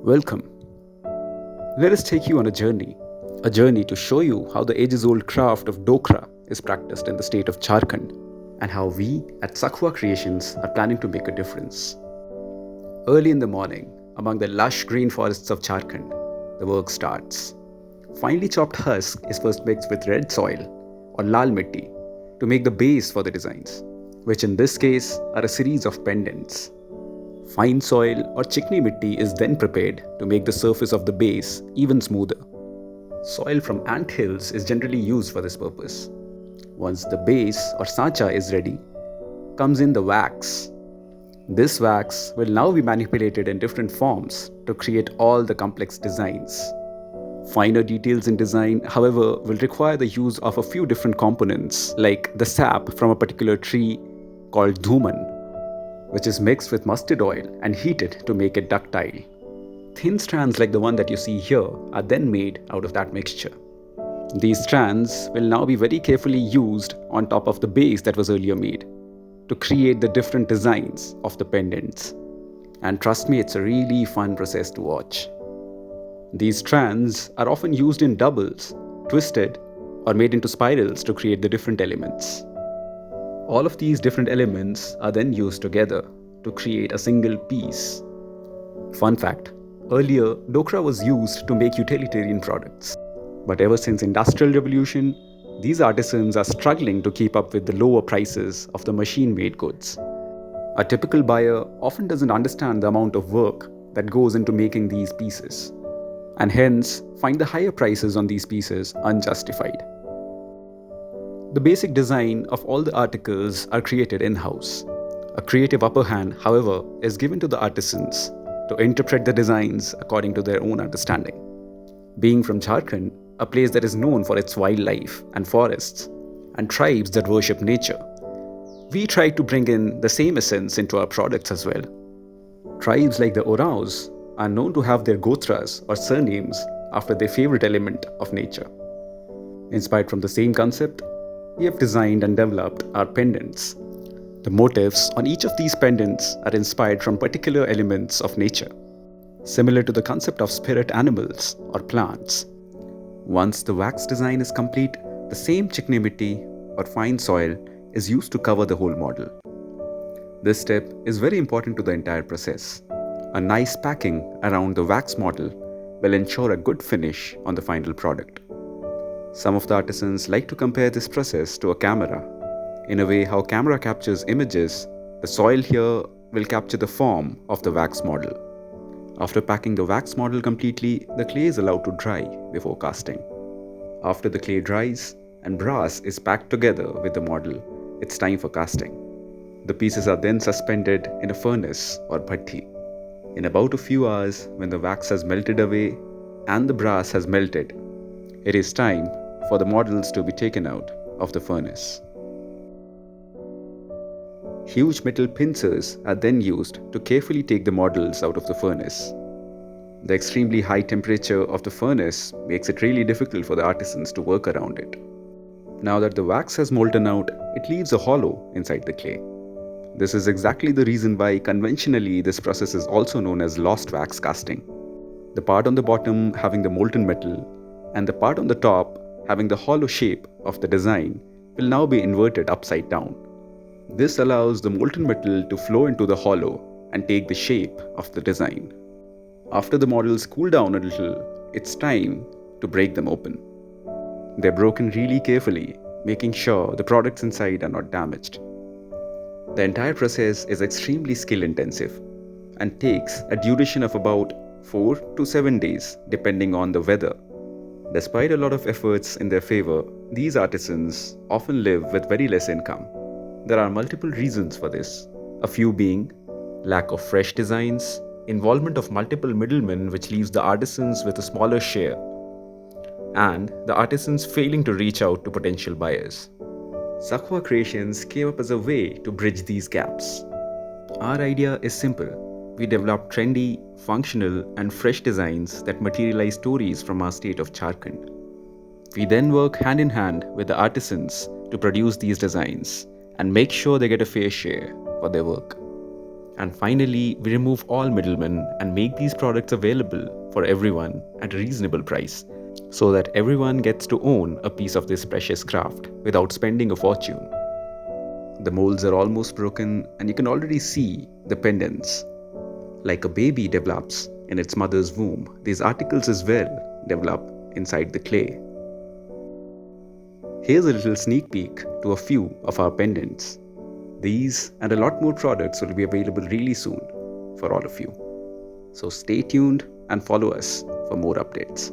Welcome. Let us take you on a journey to show you how the ages-old craft of Dokra is practiced in the state of Jharkhand and how we at Sakhua Creations are planning to make a difference. Early in the morning, among the lush green forests of Jharkhand, the work starts. Finely chopped husk is first mixed with red soil or lal mitti to make the base for the designs, which in this case are a series of pendants. Fine soil or chikni mitti is then prepared to make the surface of the base even smoother. Soil from ant hills is generally used for this purpose. Once the base or sacha is ready, comes in the wax. This wax will now be manipulated in different forms to create all the complex designs. Finer details in design, however, will require the use of a few different components like the sap from a particular tree called dhuman, which is mixed with mustard oil and heated to make it ductile. Thin strands like the one that you see here are then made out of that mixture. These strands will now be very carefully used on top of the base that was earlier made to create the different designs of the pendants. And trust me, it's a really fun process to watch. These strands are often used in doubles, twisted, or made into spirals to create the different elements. All of these different elements are then used together to create a single piece. Fun fact, earlier Dhokra was used to make utilitarian products. But ever since Industrial Revolution, these artisans are struggling to keep up with the lower prices of the machine-made goods. A typical buyer often doesn't understand the amount of work that goes into making these pieces, and hence find the higher prices on these pieces unjustified. The basic design of all the articles are created in-house. A creative upper hand, however, is given to the artisans to interpret the designs according to their own understanding. Being from Jharkhand, a place that is known for its wildlife and forests, and tribes that worship nature, we try to bring in the same essence into our products as well. Tribes like the Oraos are known to have their gotras or surnames after their favorite element of nature. Inspired from the same concept, we have designed and developed our pendants. The motifs on each of these pendants are inspired from particular elements of nature, similar to the concept of spirit animals or plants. Once the wax design is complete, the same chikni mitti or fine soil is used to cover the whole model. This step is very important to the entire process. A nice packing around the wax model will ensure a good finish on the final product. Some of the artisans like to compare this process to a camera. In a way, how camera captures images, the soil here will capture the form of the wax model. After packing the wax model completely, the clay is allowed to dry before casting. After the clay dries and brass is packed together with the model, it's time for casting. The pieces are then suspended in a furnace or bhatti. In about a few hours, when the wax has melted away and the brass has melted, it is time for the models to be taken out of the furnace. Huge metal pincers are then used to carefully take the models out of the furnace. The extremely high temperature of the furnace makes it really difficult for the artisans to work around it. Now that the wax has molten out, it leaves a hollow inside the clay. This is exactly the reason why conventionally this process is also known as lost wax casting. The part on the bottom having the molten metal and the part on the top having the hollow shape of the design will now be inverted upside down. This allows the molten metal to flow into the hollow and take the shape of the design. After the models cool down a little, it's time to break them open. They're broken really carefully, making sure the products inside are not damaged. The entire process is extremely skill intensive and takes a duration of about 4 to 7 days depending on the weather. Despite a lot of efforts in their favor, these artisans often live with very less income. There are multiple reasons for this, a few being lack of fresh designs, involvement of multiple middlemen which leaves the artisans with a smaller share, and the artisans failing to reach out to potential buyers. Sakhua Creations came up as a way to bridge these gaps. Our idea is simple. We develop trendy, functional, and fresh designs that materialize stories from our state of Jharkhand. We then work hand in hand with the artisans to produce these designs and make sure they get a fair share for their work. And finally, we remove all middlemen and make these products available for everyone at a reasonable price, so that everyone gets to own a piece of this precious craft without spending a fortune. The molds are almost broken and you can already see the pendants. Like a baby develops in its mother's womb, these articles as well develop inside the clay. Here's a little sneak peek to a few of our pendants. These and a lot more products will be available really soon for all of you. So stay tuned and follow us for more updates.